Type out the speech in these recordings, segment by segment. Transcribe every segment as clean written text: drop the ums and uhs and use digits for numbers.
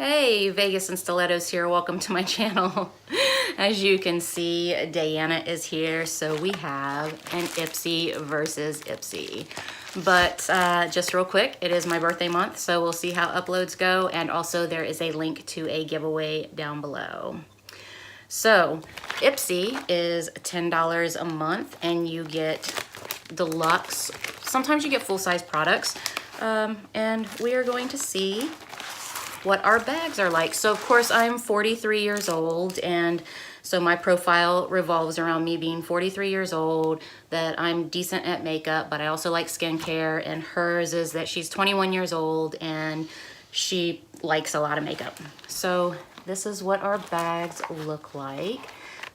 Hey, Vegas and Stilettos here. Welcome to my channel. As you can see, Diana is here. So we have an Ipsy versus Ipsy. But just real quick, it is my birthday month, so we'll see how uploads go. And also there is a link to a giveaway down below. So Ipsy is $10 a month and you get deluxe. Sometimes you get full-size products. And we are going to see what our bags are like. So of course I'm 43 years old, and so my profile revolves around me being 43 years old, that I'm decent at makeup, but I also like skincare, and hers is that she's 21 years old and she likes a lot of makeup. So this is what our bags look like.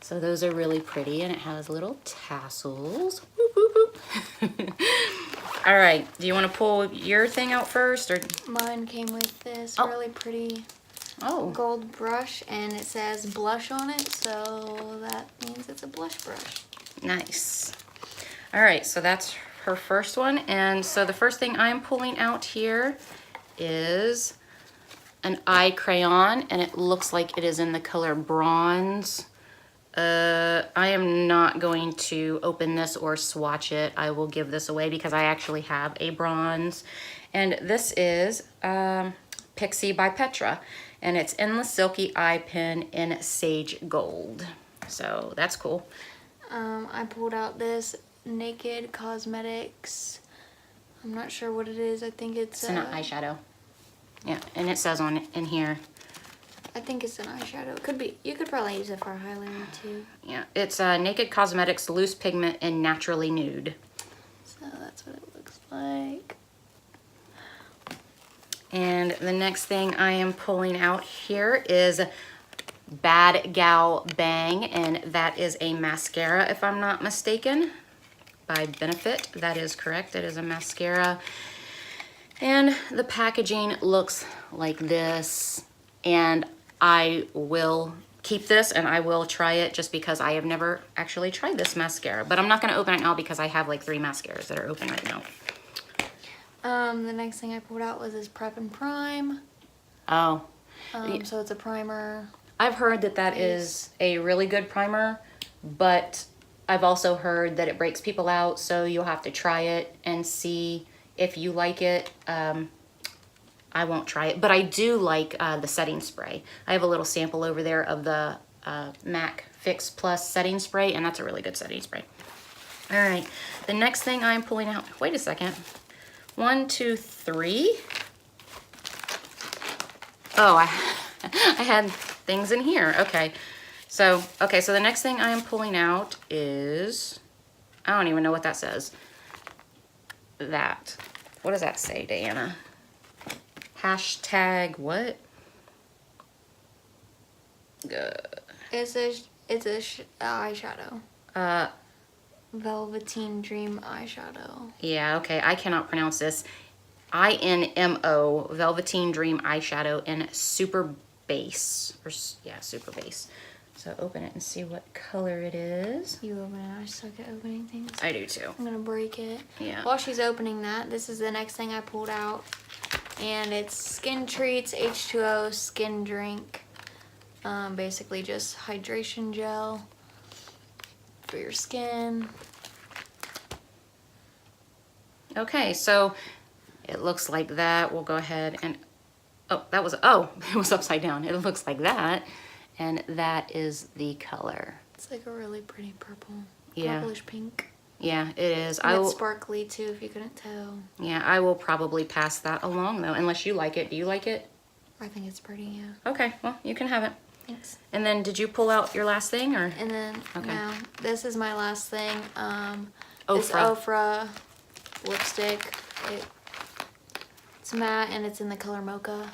So those are really pretty, and it has little tassels. Whoop, whoop, whoop. All right, do you want to pull your thing out first, or? Mine came with this really pretty gold brush, and it says blush on it, so that means it's a blush brush. Nice. All right, so that's her first one, and so the first thing I'm pulling out here is an eye crayon, and it looks like it is in the color bronze. I am not going to open this or swatch it. I will give this away because I actually have a bronze. And this is Pixie by Petra. And it's Endless Silky Eye Pen in Sage Gold. So that's cool. I pulled out this Naked Cosmetics. I'm not sure what it is. I think it's an eyeshadow. Yeah, and it says on it in here. I think it's an eyeshadow. It could be. You could probably use it for a highlighter too. Yeah, it's Naked Cosmetics Loose Pigment and Naturally Nude. So that's what it looks like. And the next thing I am pulling out here is Bad Gal Bang, and that is a mascara, if I'm not mistaken, by Benefit. That is correct. It is a mascara. And the packaging looks like this. And I will keep this and I will try it just because I have never actually tried this mascara. But I'm not going to open it now because I have like 3 mascaras that are open right now. The next thing I pulled out was this Prep and Prime. Oh. So it's a primer. I've heard that that is a really good primer, but I've also heard that it breaks people out, so you'll have to try it and see if you like it. I won't try it, but I do like the setting spray. I have a little sample over there of the MAC Fix Plus setting spray, and that's a really good setting spray. All right, the next thing I'm pulling out, wait a second. 1, 2, 3. Oh, I had things in here. Okay, so the next thing I am pulling out is, I don't even know what that says. That. What does that say, Diana? Hashtag what? It's a eyeshadow. Velveteen Dream eyeshadow. Yeah, okay. I cannot pronounce this. INMO Velveteen Dream eyeshadow in Super Base. Or, yeah, Super Base. So open it and see what color it is. You open it. I suck at opening things. I do too. I'm gonna break it. Yeah. While she's opening that, this is the next thing I pulled out. And it's Skin Treats H2O Skin Drink. Basically just hydration gel for your skin. Okay, so it looks like that. We'll go ahead and, it was upside down. It looks like that. And that is the color. It's like a really pretty purple. Yeah. Purplish pink. Yeah, it is. And it's sparkly too, if you couldn't tell. Yeah, I will probably pass that along though, unless you like it. Do you like it? I think it's pretty, yeah. Okay, well, you can have it. Thanks. And then did you pull out your last thing, or? And then, no, this is my last thing. This Ofra. Ofra lipstick. It's matte and it's in the color Mocha.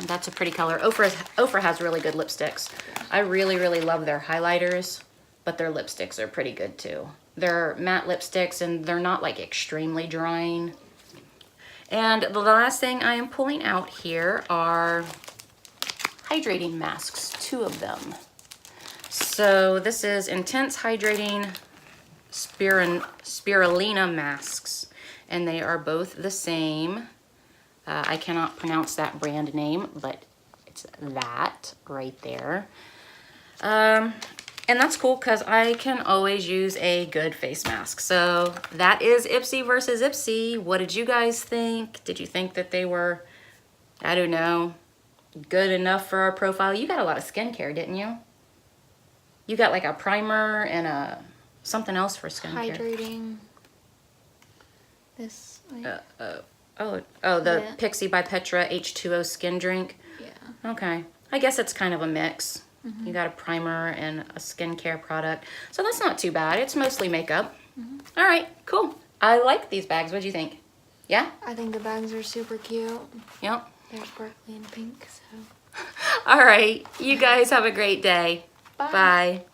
That's a pretty color. Ofra has really good lipsticks. I really, really love their highlighters, but their lipsticks are pretty good too. They're matte lipsticks and they're not like extremely drying. And the last thing I am pulling out here are hydrating masks, 2 of them. So this is Intense Hydrating Spirulina masks, and they are both the same. I cannot pronounce that brand name, but It's that right there. And that's cool because I can always use a good face mask. So that is Ipsy versus Ipsy. What did you guys think? Did you think that they were, I don't know, good enough for our profile? You got a lot of skincare, didn't you? You got like a primer and a something else for skincare. Hydrating. This. The Yeah. Pixie by Petra H2O skin drink. Yeah. Okay. I guess it's kind of a mix. You got a primer and a skincare product. So that's not too bad. It's mostly makeup. All right, cool. I like these bags. What do you think? Yeah? I think the bags are super cute. Yep. They're sparkly and pink, so. All right. You guys have a great day. Bye. Bye.